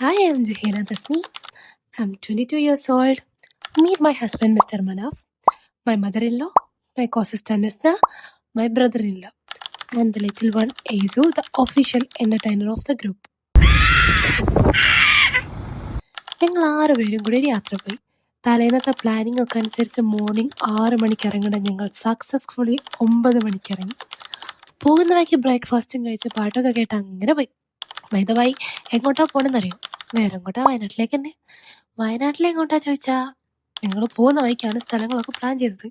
Hi, I'm Zahira Tasni. I'm 22 years old. Meet my husband, Mr. Manaf, my mother-in-law, my co-sister Nisna, my brother-in-law, and the little one, Azu, the official entertainer of the group. ഞങ്ങൾ 6 പേരും കൂടി ഒരു യാത്ര പോയി. തലേന്നത്തെ planning ഒക്കെ അനുസരിച്ച് morning 6 മണിക്ക് ഇറങ്ങേണ്ട ഞങ്ങൾ സക്സസ്ഫുള്ളി 9 മണിക്ക് ഇറങ്ങി. പോകുന്ന വഴിക്ക് ബ്രേക്ക്ഫാസ്റ്റും കഴിച്ച് പാട്ടൊക്കെ കേട്ട് അങ്ങനെ പോയി. വൈദവായി എങ്ങോട്ടാ പോണെന്നറിയോ? വേറെ എങ്ങോട്ടാ? വയനാട്ടിലേക്ക് തന്നെ. വയനാട്ടിലെങ്ങോട്ടാ ചോദിച്ചാ ഞങ്ങൾ പോകുന്ന വഴിക്കാണ് സ്ഥലങ്ങളൊക്കെ പ്ലാൻ ചെയ്തത്.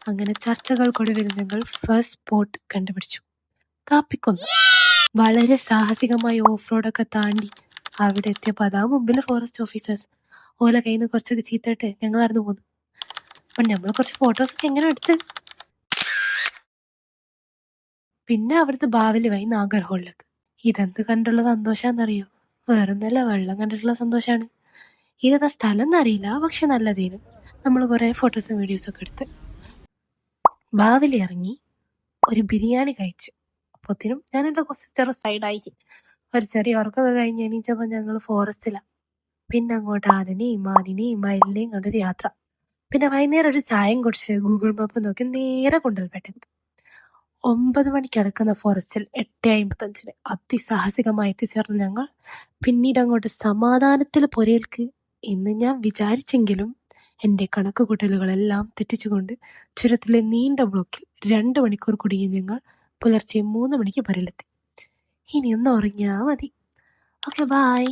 അങ്ങനെ ചർച്ചകൾക്കൊടുവിൽ ഞങ്ങൾ ഫസ്റ്റ് സ്പോട്ട് കണ്ടുപിടിച്ചു, കാപ്പിക്കുന്ന്. വളരെ സാഹസികമായി ഓഫ് റോഡൊക്കെ താണ്ടി അവിടെ എത്തിയപ്പോൾ അതാ മുമ്പിൽ ഫോറസ്റ്റ് ഓഫീസേഴ്സ്. ഓല കയ്യിൽ നിന്ന് കുറച്ചൊക്കെ ചീത്തയിട്ട് ഞങ്ങൾ നടന്നു പോന്നു. അപ്പം നമ്മൾ കുറച്ച് ഫോട്ടോസൊക്കെ എങ്ങനെ എടുത്ത്. പിന്നെ അവിടുത്തെ ബാവലി വഴി നാഗർഹോളിലേക്ക്. ഇതെന്ത് കണ്ടുള്ള സന്തോഷാന്നറിയോ? വേറൊന്നല്ല, വെള്ളം കണ്ടിട്ടുള്ള സന്തോഷമാണ്. ഇതെന്താ സ്ഥലം എന്നറിയില്ല, പക്ഷെ നല്ലതേനും. നമ്മൾ കുറേ ഫോട്ടോസും വീഡിയോസൊക്കെ എടുത്ത് ബാവലി ഇറങ്ങി ഒരു ബിരിയാണി കഴിച്ച്. അപ്പത്തിനും ഞാൻ എൻ്റെ കുറച്ച് ചെറു സൈഡായി. ഒരു ചെറിയ ഉറക്കമൊക്കെ കഴിഞ്ഞ് എണീച്ചപ്പോൾ ഞങ്ങൾ ഫോറസ്റ്റിലാണ്. പിന്നെ അങ്ങോട്ട് ആനനെയും മാനിനെയും മയിലിനെയും കണ്ടൊരു യാത്ര. പിന്നെ വൈകുന്നേരം ഒരു ചായയും കുടിച്ച് ഗൂഗിൾ മാപ്പ് നോക്കി നേരെ കുണ്ടൽപേട്ട. 9 മണിക്ക് അടക്കുന്ന ഫോറസ്റ്റിൽ 8:55 അതിസാഹസികമായി എത്തിച്ചേർന്ന ഞങ്ങൾ പിന്നീട് അങ്ങോട്ട് സമാധാനത്തിൽ പുരയിൽക്ക് എന്ന് ഞാൻ വിചാരിച്ചെങ്കിലും എൻ്റെ കണക്കുകൂട്ടലുകളെല്ലാം തെറ്റിച്ചുകൊണ്ട് ചുരത്തിലെ നീണ്ട ബ്ലോക്കിൽ 2 മണിക്കൂർ കുടുങ്ങി ഞങ്ങൾ പുലർച്ചെ 3 മണിക്ക് പുരയിലെത്തി. ഇനിയൊന്ന് ഉറങ്ങിയാൽ മതി. Okay, by.